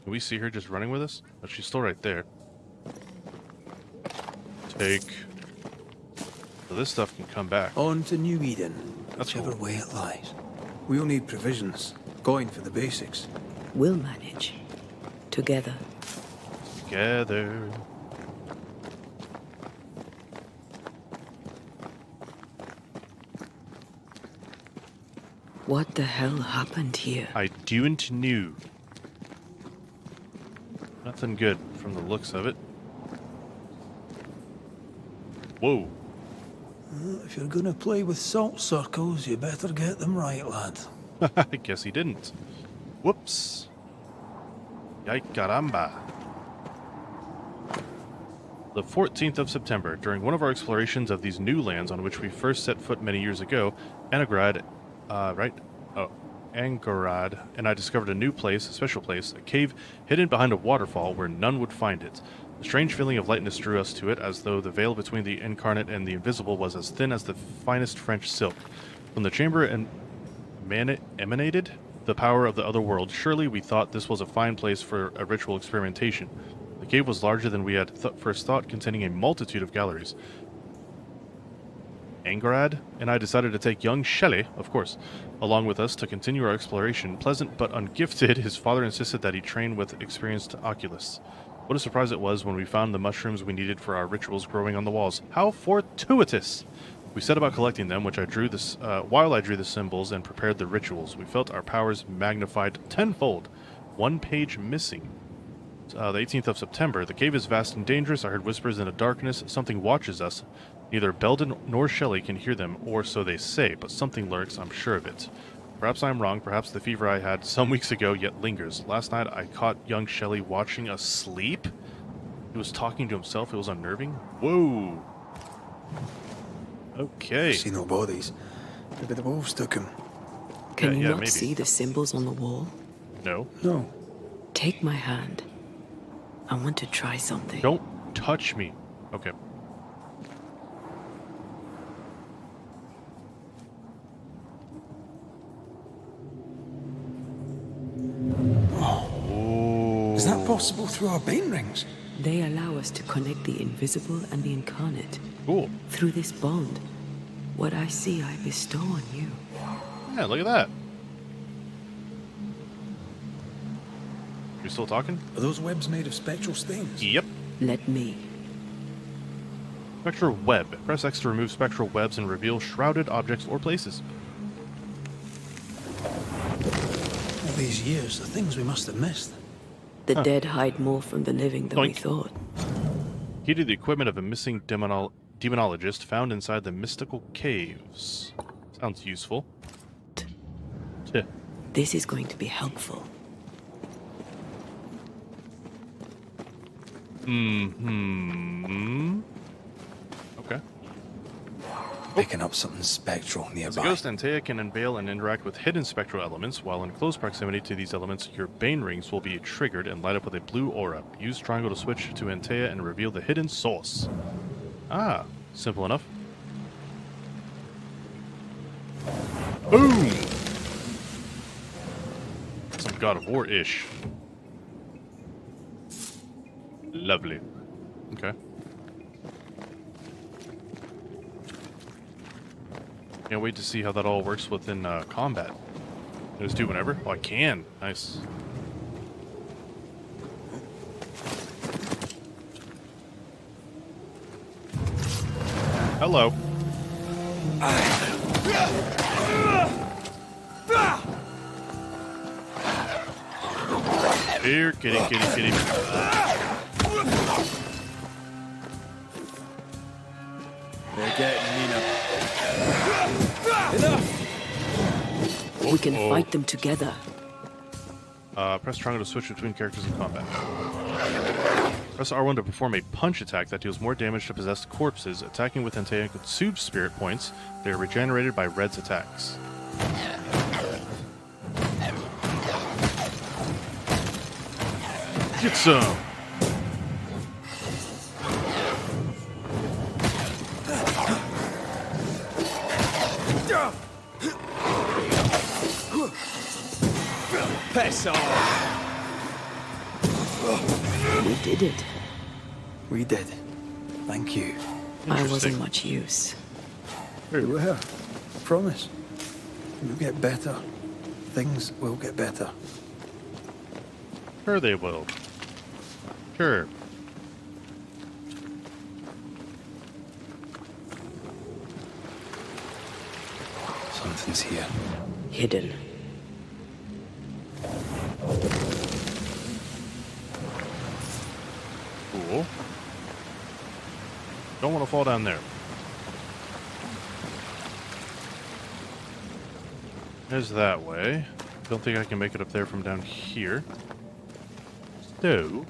Can we see her just running with us? Oh, she's still right there. Take. So this stuff can come back. On to New Eden, That's whichever cool. way it lies. We'll need provisions. Going for the basics. We'll manage. Together. Together. What the hell happened here? I don't know. Nothing good from the looks of it. Whoa. If you're gonna play with salt circles, you better get them right, lad. I guess he didn't. Whoops. Yike caramba. The 14th of September, during one of our explorations of these new lands on which we first set foot many years ago, Angrad, Angrad, and I discovered a new place, a special place, a cave hidden behind a waterfall where none would find it. A strange feeling of lightness drew us to it, as though the veil between the incarnate and the invisible was as thin as the finest French silk. From the chamber emanated the power of the other world. Surely we thought this was a fine place for a ritual experimentation. The cave was larger than we had first thought, containing a multitude of galleries. Angrad and I decided to take young Shelley, of course, along with us to continue our exploration. Pleasant but ungifted, his father insisted that he train with experienced oculists. What a surprise it was when we found the mushrooms we needed for our rituals growing on the walls. How fortuitous! We set about collecting them, while I drew the symbols and prepared the rituals. We felt our powers magnified tenfold. One page missing. The 18th of September. The cave is vast and dangerous. I heard whispers in the darkness. Something watches us. Neither Belden nor Shelley can hear them, or so they say, but something lurks, I'm sure of it. Perhaps I'm wrong. Perhaps the fever I had some weeks ago yet lingers. Last night I caught young Shelley watching us sleep. He was talking to himself. It was unnerving. Whoa. Okay. See no bodies. Maybe the wolves took him. Can you not maybe. see the symbols on the wall? No. No. Take my hand. I want to try something. Don't touch me. Okay. Is that possible through our bane rings? They allow us to connect the invisible and the incarnate. Cool. Through this bond, what I see I bestow on you. Yeah, look at that. You still talking? Are those webs made of spectral stains? Yep. Let me. Spectral web. Press X to remove spectral webs and reveal shrouded objects or places. All these years, the things we must have missed. The dead hide more from the living than we Oink. thought. Key to the equipment of a missing demonologist found inside the mystical caves. Sounds useful. Tch. This is going to be helpful. Okay. Picking up something spectral As a nearby. ghost, Antea can unveil and interact with hidden spectral elements. While in close proximity to these elements, your bane rings will be triggered and light up with a blue aura. Use triangle to switch to Antea and reveal the hidden source. Ah, simple enough. Boom! Some God of War-ish. Lovely. Okay. Can't wait to see how that all works within combat. Can I just do whenever? Oh, I can. Nice. Hello. Here, kitty, kitty, kitty. They're getting Nina. We can fight them together. Press triangle to switch between characters in combat. Press R1 to perform a punch attack that deals more damage to possessed corpses. Attacking with Antea consumes spirit points. They are regenerated by Red's attacks. Get some! Piss off! We did it. We did. Thank you. I wasn't Interesting. much use. You were. Promise. You'll get better. Things will get better. Sure they will. Sure. Something's here. Hidden. Cool. Don't want to fall down there. There's that way. Don't think I can make it up there from down here. So...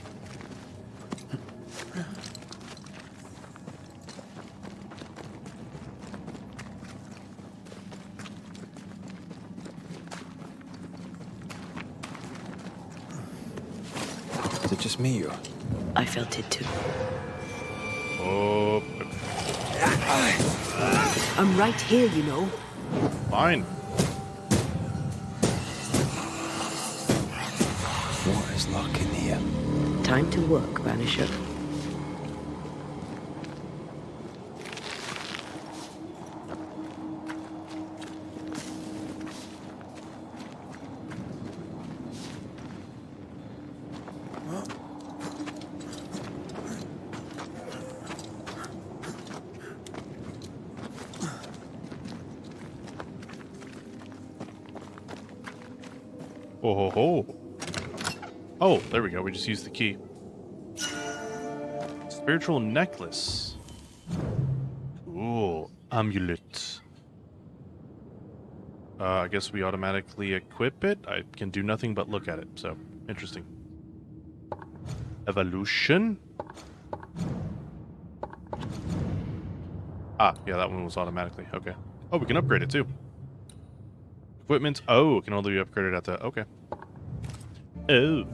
Is it just me or? I felt it too. Oh, I'm right here, you know. fine. What is lurking here? Time to work, Banisher. Oh, ho, ho. Oh, there we go. We just used the key. Spiritual necklace. Cool. Amulet. I guess we automatically equip it. I can do nothing but look at it. So, interesting. Evolution. Ah, yeah, that one was automatically. Okay. Oh, we can upgrade it too. Equipment. Oh, it can only be upgraded at the... Okay. Oh.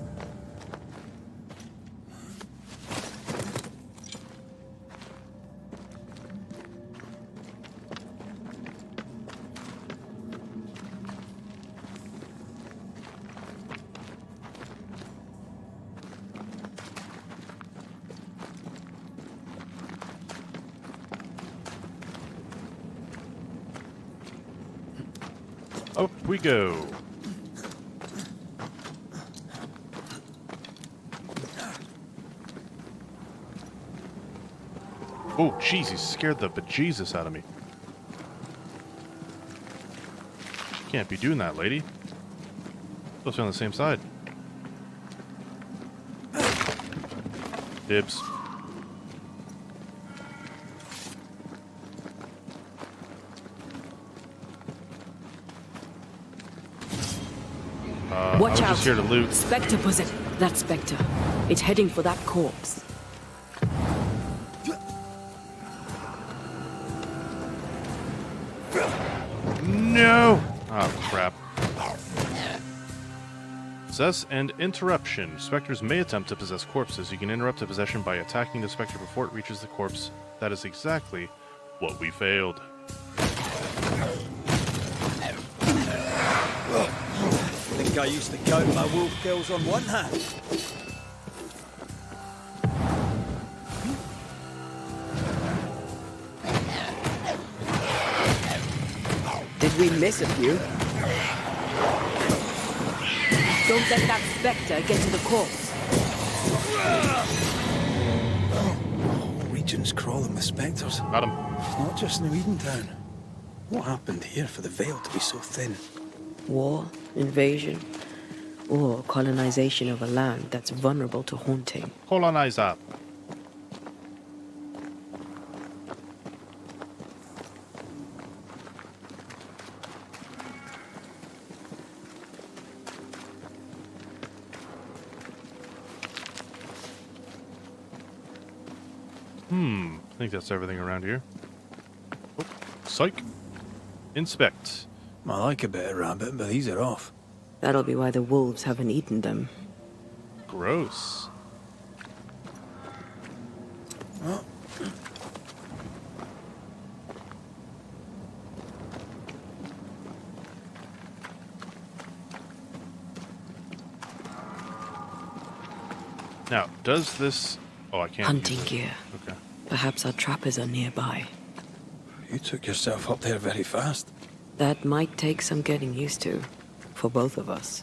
Up we go. Oh, jeez, he scared the bejesus out of me. Can't be doing that, lady. Supposed to be on the same side. Dibs. Watch I was out. just here to loot. Spectre possessed. That Spectre. It's heading for that corpse. No! Oh, crap. Possess and interruption. Spectres may attempt to possess corpses. You can interrupt a possession by attacking the spectre before it reaches the corpse. That is exactly what we failed. I think I used to count my wolf kills on one hand. Did we miss a few? Don't let that Spectre get to the corpse. Region's crawling with spectres. Got him. Not just New Edentown. What happened here for the veil to be so thin? War, invasion, or colonization of a land that's vulnerable to haunting. Colonizer. I think that's everything around here. Oh, psych. Inspect. I like a bit of rabbit, but these are off. That'll be why the wolves haven't eaten them. Gross. Now, does this... Oh, I can't Hunting use it. gear. Okay. Perhaps our trappers are nearby. You took yourself up there very fast. That might take some getting used to, for both of us.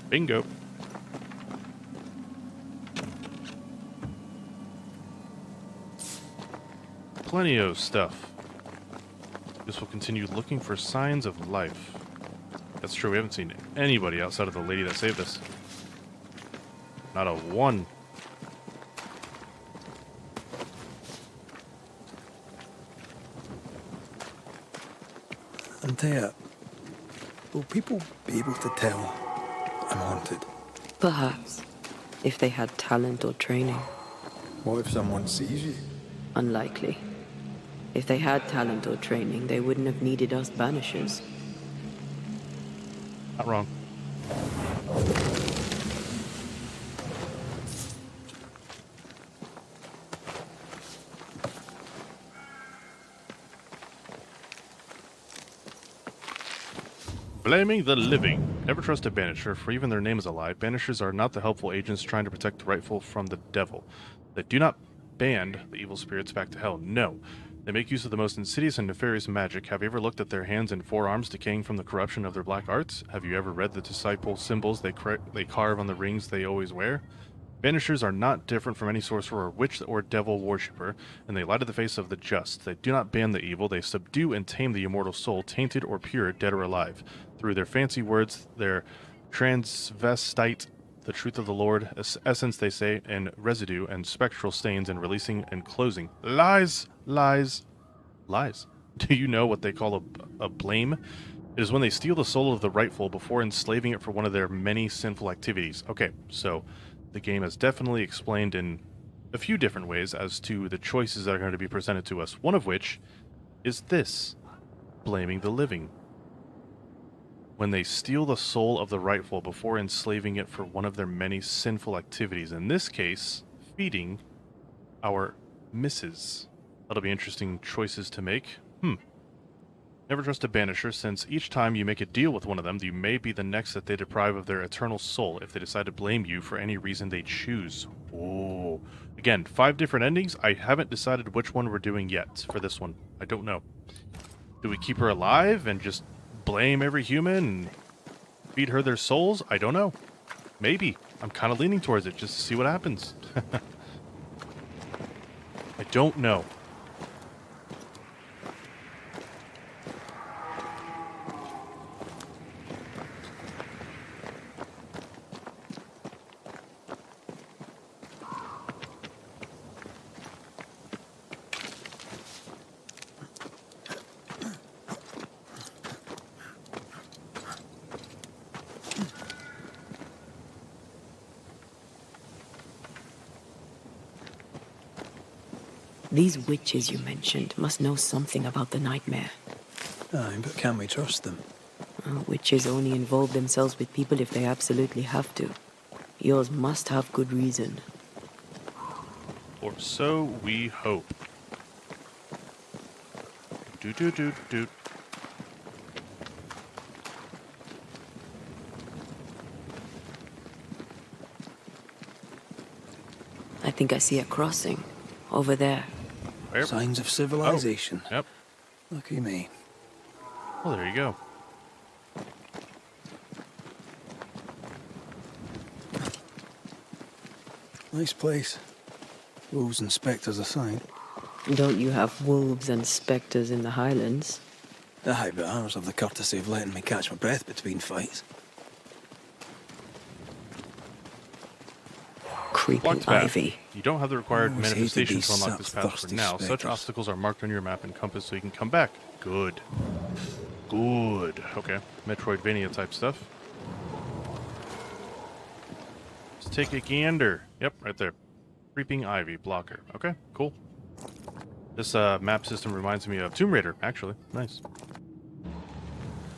Bingo. Plenty of stuff. This will continue looking for signs of life. That's true, we haven't seen anybody outside of the lady that saved us. Not a one. Antea, will people be able to tell I'm haunted? Perhaps, if they had talent or training. What if someone sees you? Unlikely. If they had talent or training, they wouldn't have needed us Banishers. Not wrong. Blaming the living. Never trust a banisher, for even their name is a lie. Banishers are not the helpful agents trying to protect the rightful from the devil. They do not band the evil spirits back to hell. No. They make use of the most insidious and nefarious magic. Have you ever looked at their hands and forearms decaying from the corruption of their black arts? Have you ever read the disciple symbols they carve on the rings they always wear? Banishers are not different from any sorcerer or witch or devil worshipper, and they lie to the face of the just. They do not ban the evil, they subdue and tame the immortal soul, tainted or pure, dead or alive. Through their fancy words, their transvestite, the truth of the Lord, essence they say, and residue, and spectral stains, and releasing and closing. Lies! Lies! Lies. Do you know what they call a blame? It is when they steal the soul of the rightful before enslaving it for one of their many sinful activities. Okay, so the game has definitely explained in a few different ways as to the choices that are going to be presented to us. One of which is this, blaming the living. When they steal the soul of the rightful before enslaving it for one of their many sinful activities. In this case, feeding our misses. That'll be interesting choices to make. Never trust a banisher, since each time you make a deal with one of them, you may be the next that they deprive of their eternal soul if they decide to blame you for any reason they choose. Oh. Again, 5 different endings. I haven't decided which one we're doing yet for this one. I don't know. Do we keep her alive and just blame every human and feed her their souls? I don't know. Maybe. I'm kind of leaning towards it just to see what happens. I don't know. These witches you mentioned must know something about the nightmare. Aye, but can we trust them? Witches only involve themselves with people if they absolutely have to. Yours must have good reason. Or so we hope. Do. I think I see a crossing. Over there. Where? Signs of civilization. Yep. Lucky me. Well, there you go. Nice place. Wolves and spectres aside. Don't you have wolves and spectres in the Highlands? Aye, but ours have the courtesy of letting me catch my breath between fights. Creeping Blocked path. ivy. You don't have the required Always hated manifestation these to unlock this path for sap-thirsty now. Such spectres. obstacles are marked on your map and compass so you can come back. Good. Good. Okay. Metroidvania type stuff. Let's take a gander. Yep, right there. Creeping ivy blocker. Okay, cool. This map system reminds me of Tomb Raider, actually. Nice.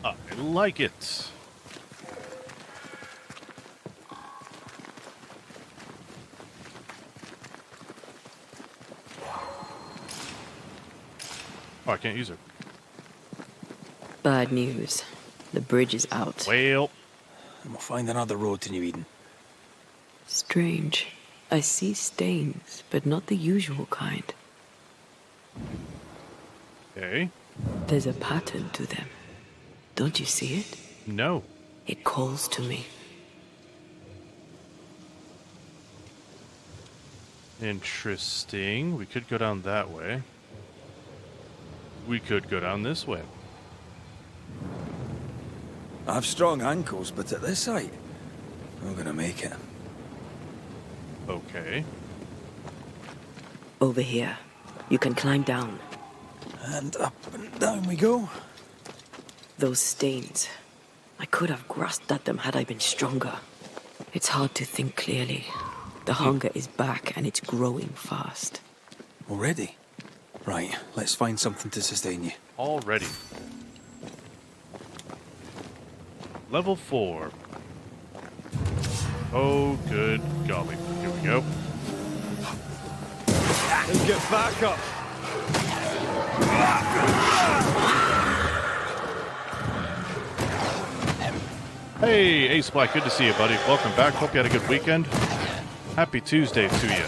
I like it. Oh, I can't use her. Bad news. The bridge is out. Well, And we'll find another road to New Eden. Strange. I see stains, but not the usual kind. okay. There's a pattern to them. Don't you see it? No. It calls to me. Interesting. We could go down that way. We could go down this way. I have strong ankles, but at this height, I'm gonna make it. Okay. Over here. You can climb down. And up and down we go. Those stains. I could have grasped at them had I been stronger. It's hard to think clearly. The hunger is back and it's growing fast. Already? Right, let's find something to sustain you. Already. Level 4. Oh, good golly. Here we go. Let's get back up. Hey, Ace Black, good to see you, buddy. Welcome back. Hope you had a good weekend. Happy Tuesday to you.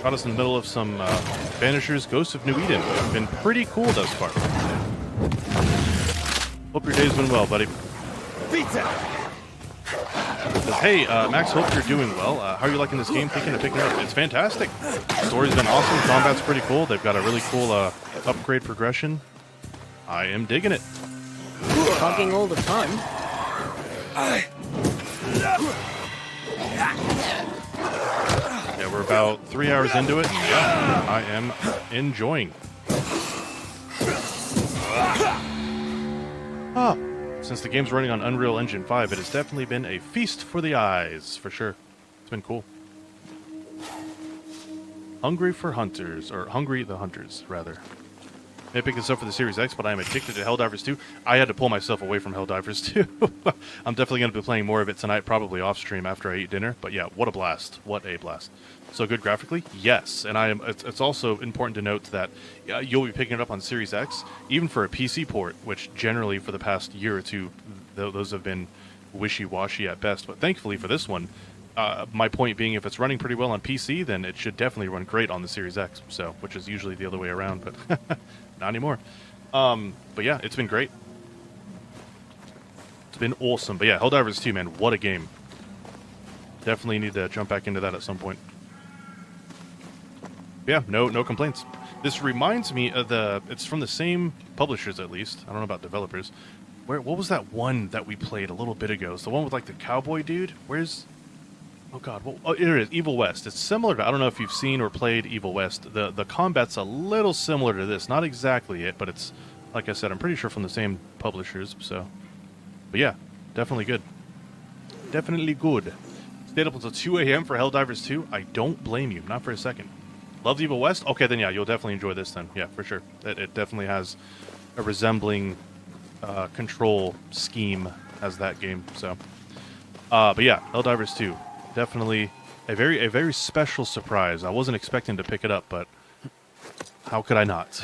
Got us in the middle of some Banishers, Ghosts of New Eden. Been pretty cool thus far. Hope your day's been well, buddy. Pizza! Hey, Max, hope you're doing well. How are you liking this game? Thinking of picking it up? It's fantastic. Story's been awesome. Combat's pretty cool. They've got a really cool upgrade progression. I am digging it. Talking all the fun. Yeah, we're about 3 hours into it. Yeah, I am enjoying. Ah, since the game's running on Unreal Engine 5, it has definitely been a feast for the eyes, for sure. It's been cool. Hungry for Hunters, or Hungry the Hunters, rather. I picked this up for the Series X, but I am addicted to Helldivers 2. I had to pull myself away from Helldivers 2. I'm definitely going to be playing more of it tonight, probably off stream after I eat dinner. But yeah, what a blast. What a blast. So good graphically? Yes. And it's also important to note that you'll be picking it up on Series X, even for a PC port, which generally for the past year or two, those have been wishy-washy at best. But thankfully for this one, my point being, if it's running pretty well on PC, then it should definitely run great on the Series X, so which is usually the other way around, but not anymore. But yeah, it's been great. It's been awesome. But yeah, Helldivers 2, man, what a game. Definitely need to jump back into that at some point. Yeah, no complaints. This reminds me of it's from the same publishers, at least. I don't know about developers. What was that one that we played a little bit ago? It's the one with like the cowboy dude. Where's... Oh god, oh, here it is, Evil West. It's similar to, I don't know if you've seen or played Evil West. The combat's a little similar to this. Not exactly it, but it's, like I said, I'm pretty sure from the same publishers, so. But yeah, definitely good. Definitely good. Stayed up until 2 a.m. for Helldivers 2. I don't blame you, not for a second. Loved Evil West? Okay, then yeah, you'll definitely enjoy this then. Yeah, for sure. It definitely has a resembling control scheme as that game, so. But yeah, Helldivers 2. Definitely a very special surprise. I wasn't expecting to pick it up, but how could I not?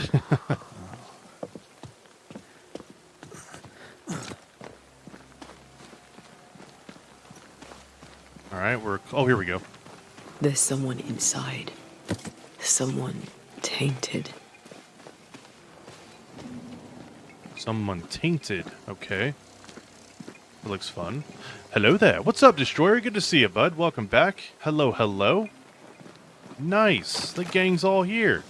All right, oh, here we go. There's someone inside. Someone tainted. Someone tainted. Okay. It looks fun. Hello there. What's up, Destroyer? Good to see you, bud. Welcome back. Hello, hello. Nice. The gang's all here.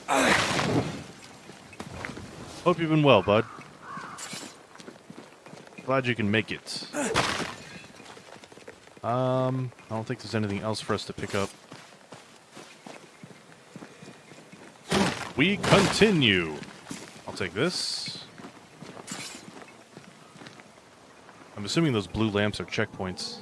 Hope you've been well, bud. Glad you can make it. I don't think there's anything else for us to pick up. We continue. I'll take this. I'm assuming those blue lamps are checkpoints.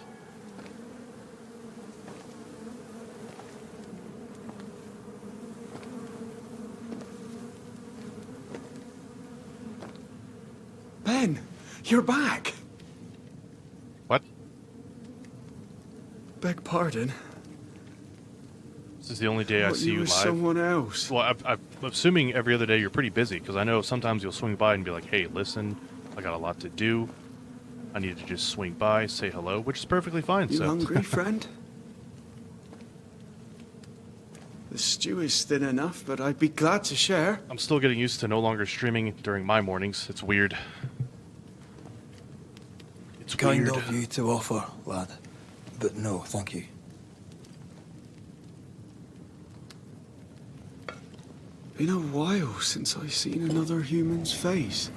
Ben, you're back. What? Beg pardon. This is the only day I Thought see you were live. someone else. Well, I'm assuming every other day you're pretty busy, because I know sometimes you'll swing by and be like, hey, listen, I got a lot to do. I need to just swing by, say hello, which is perfectly fine. You So hungry, friend? The stew is thin enough, but I'd be glad to share. I'm still getting used to no longer streaming during my mornings. It's weird. It's Kind weird. of you to offer, lad. But no, thank you. Been a while since I've seen another human's face.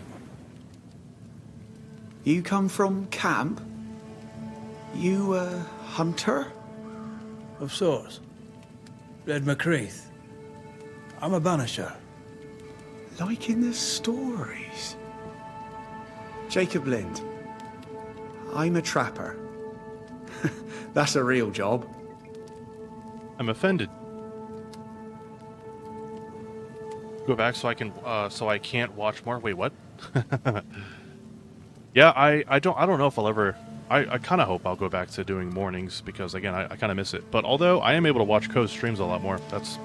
You come from camp? You a hunter? Of sorts. Red McCraith. I'm a banisher. Like in the stories. Jacob Lind. I'm a trapper. That's a real job. I'm offended. Go back so I can't watch more. Wait, what? Yeah, I don't know if I'll ever. I kind of hope I'll go back to doing mornings because again I kind of miss it. But although I am able to watch Co's streams a lot more, that's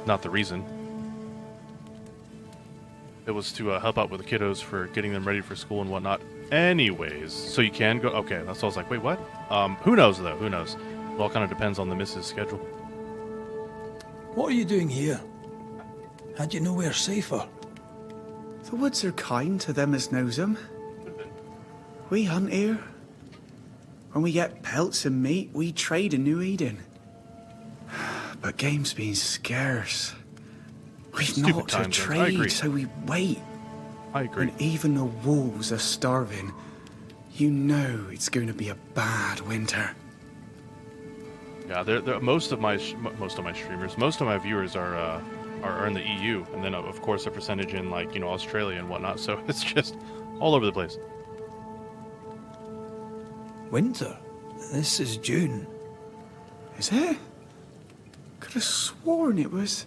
not the reason. It was to help out with the kiddos for getting them ready for school and whatnot. Anyways, so you can go. Okay, that's what I was like. Wait, what? Who knows though? Who knows? It all kind of depends on the missus' schedule. What are you doing here? Had you nowhere safer? The woods are kind to them as knows 'em. We hunt here. When we get pelts and meat, we trade in New Eden. But game's been scarce. We've Stupid not to time zones. I agree. trade, so we wait. I agree. When even the wolves are starving, you know it's going to be a bad winter. Yeah, most of my streamers, most of my viewers are in the EU, and then of course a percentage in like Australia and whatnot. So it's just all over the place. Winter? This is June. Is it? Could have sworn it was.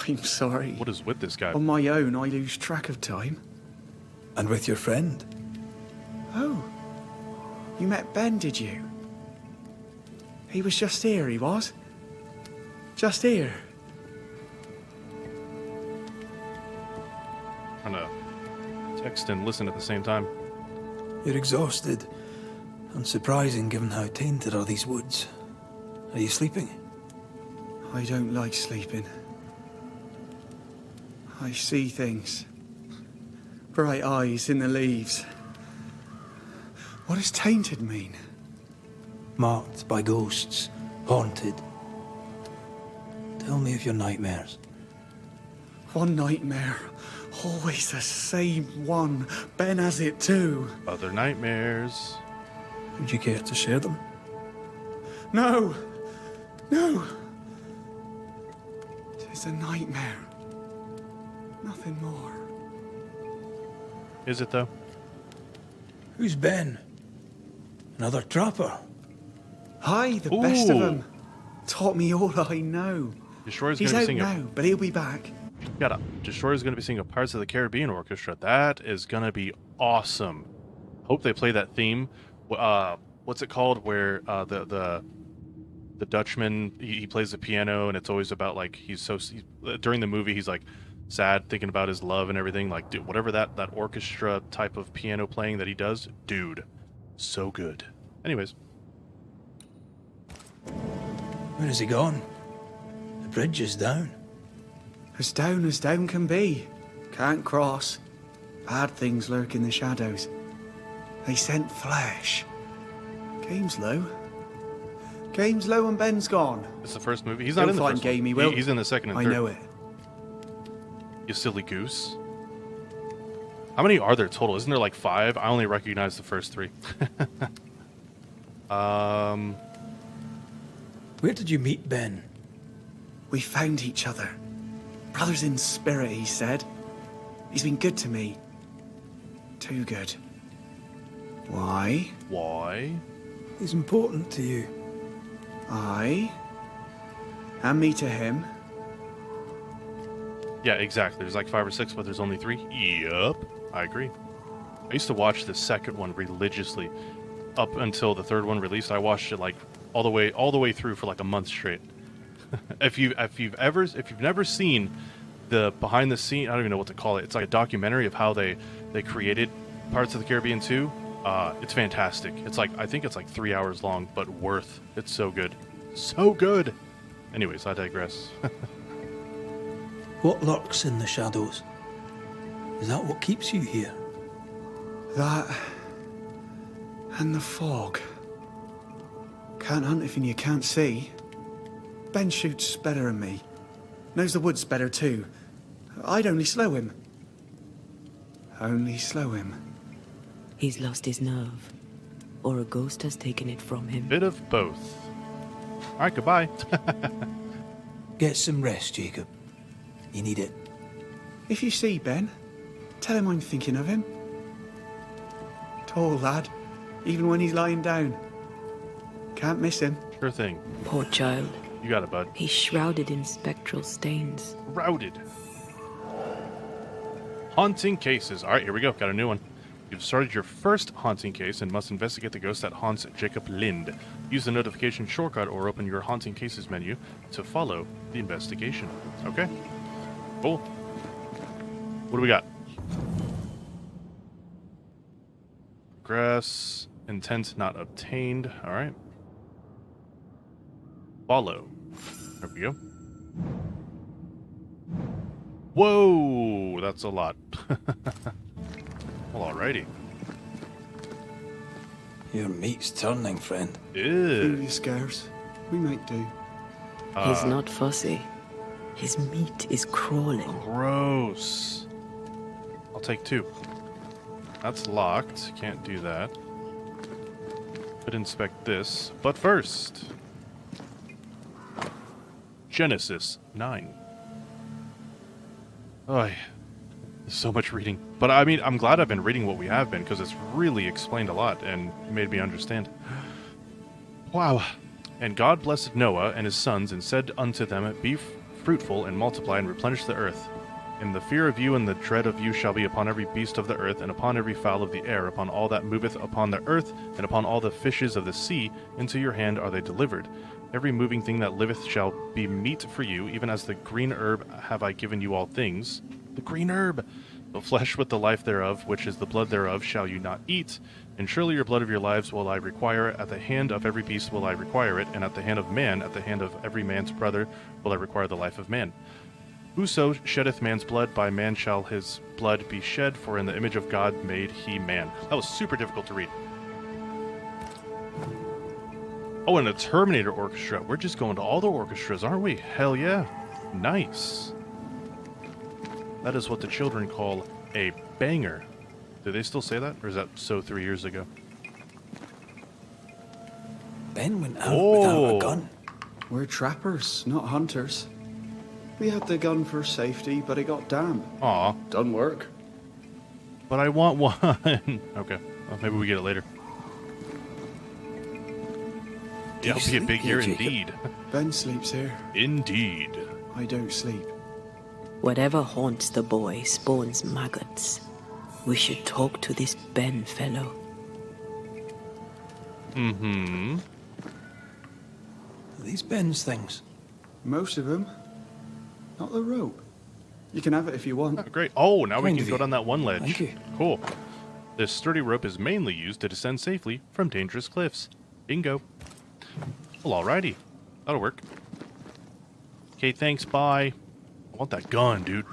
I'm sorry. What is with this guy? On my own, I lose track of time. And with your friend? Oh, you met Ben, did you? He was just here, he was. Just here. Trying to text and listen at the same time. You're exhausted. Unsurprising given how tainted are these woods. Are you sleeping? I don't like sleeping. I see things. Bright eyes in the leaves. What does tainted mean? Marked by ghosts. Haunted. Tell me of your nightmares. One nightmare. Always the same one. Ben has it too. Other nightmares. Would you care to share them? No! No! It's a nightmare. Nothing more. Is it though? Who's Ben? Another trapper? Hi, the best of Ooh. them. Taught me all I know. Destroyer's He's going to be out singing. now, but he'll be back. Got up. Destroyer's going to be singing a Pirates of the Caribbean orchestra. That is going to be awesome. Hope they play that theme. What's it called? Where the Dutchman he plays the piano and it's always about like during the movie he's like sad thinking about his love and everything. Like dude, whatever that orchestra type of piano playing that he does, dude, so good. Anyways, Where has he gone? The bridge is down. As down can be. Can't cross. Bad things lurk in the shadows. They scent flesh. Game's low. Game's low and Ben's gone. it's the first movie. He's not He'll in the find first one. game, he will. He's in the second and I third. know it. You silly goose. How many are there total? Isn't there like 5? I only recognize the first 3. Where did you meet Ben? We found each other. Brothers in spirit, he said. He's been good to me. Too good. Why? Why? He's important to you. I? And me to him. Yeah, exactly. There's like 5 or 6, but there's only 3. Yup, I agree. I used to watch the second one religiously up until the third one released. I watched it like all the way through for like a month straight. If you've never seen the behind the scene, I don't even know what to call it. It's like a documentary of how they created Pirates of the Caribbean 2. It's fantastic. It's like, I think it's like 3 hours long, but worth. It's so good. So good. Anyways, I digress. What lurks in the shadows? Is that what keeps you here? That and the fog. Can't hunt if you can't see. Ben shoots better than me. Knows the woods better too. I'd only slow him. Only slow him. He's lost his nerve. Or a ghost has taken it from him. Bit of both. All right, goodbye. Get some rest, Jacob. You need it. If you see Ben, tell him I'm thinking of him. Tall lad, even when he's lying down. Can't miss him. Sure thing. Poor child. You got it, bud. He's shrouded in spectral stains. Routed. Haunting cases. All right, here we go. Got a new one. You've started your first haunting case and must investigate the ghost that haunts Jacob Lind. Use the notification shortcut or open your haunting cases menu to follow the investigation. Okay. Cool. What do we got? Progress. Intent not obtained. All right. Follow. There we go. Whoa, that's a lot. Well, alrighty. Your meat's turning, friend. Through Ew. your scares. We might do. He's not fussy. His meat is crawling. Gross. I'll take 2. That's locked. Can't do that. Could inspect this. But first, Genesis 9. Oh, so much reading. But I mean, I'm glad I've been reading what we have been, because it's really explained a lot and made me understand. Wow. And God blessed Noah and his sons, and said unto them, Be fruitful, and multiply, and replenish the earth. And the fear of you and the dread of you shall be upon every beast of the earth, and upon every fowl of the air, upon all that moveth upon the earth, and upon all the fishes of the sea. Into your hand are they delivered. Every moving thing that liveth shall be meat for you, even as the green herb have I given you all things. The green herb! The flesh with the life thereof, which is the blood thereof, shall you not eat. And surely your blood of your lives will I require. At the hand of every beast will I require it, and at the hand of man, at the hand of every man's brother, will I require the life of man. Whoso sheddeth man's blood, by man shall his blood be shed, for in the image of God made he man. That was super difficult to read. Oh, and the Terminator Orchestra. We're just going to all the orchestras, aren't we? Hell yeah. Nice. That is what the children call a banger. Do they still say that? Or is that so 3 years ago? Ben went out without a gun. We're trappers, not hunters. We had the gun for safety, but it got damp. Aw. Doesn't work. But I want one. Okay. Well, maybe we get it later. Yeah, it'll be a big year indeed. Ben sleeps here. Indeed. I don't sleep. Whatever haunts the boy spawns maggots. We should talk to this Ben fellow. Mm-hmm. These Ben's things. Most of them. Not the rope. You can have it if you want. Oh, great. Oh, now we Kind can of go you. down that one ledge. Thank you. Cool. This sturdy rope is mainly used to descend safely from dangerous cliffs. Bingo. Well, alrighty. That'll work. Okay, thanks, bye. I want that gun, dude.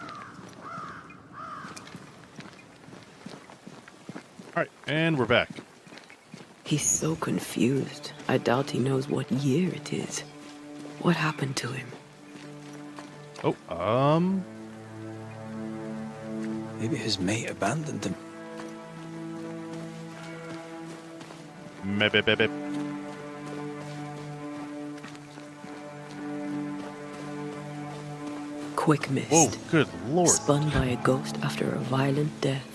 Alright, and we're back. He's so confused. I doubt he knows what year it is. What happened to him? Oh, Maybe his mate abandoned him. Meh. Quick mist. Whoa, good lord. Spun by a ghost after a violent death.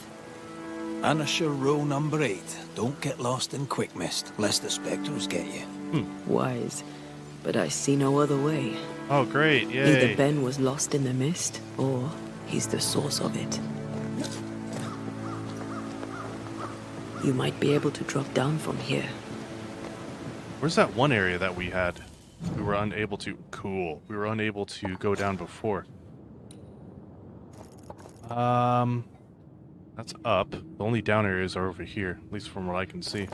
Anisher rule number 8. Don't get lost in quick mist, lest the spectres get you. Wise. But I see no other way. Oh, great, yay. Either Ben was lost in the mist, or he's the source of it. You might be able to drop down from here. Where's that one area that we were unable to... Cool. We were unable to go down before. That's up. The only down areas are over here, at least from what I can see.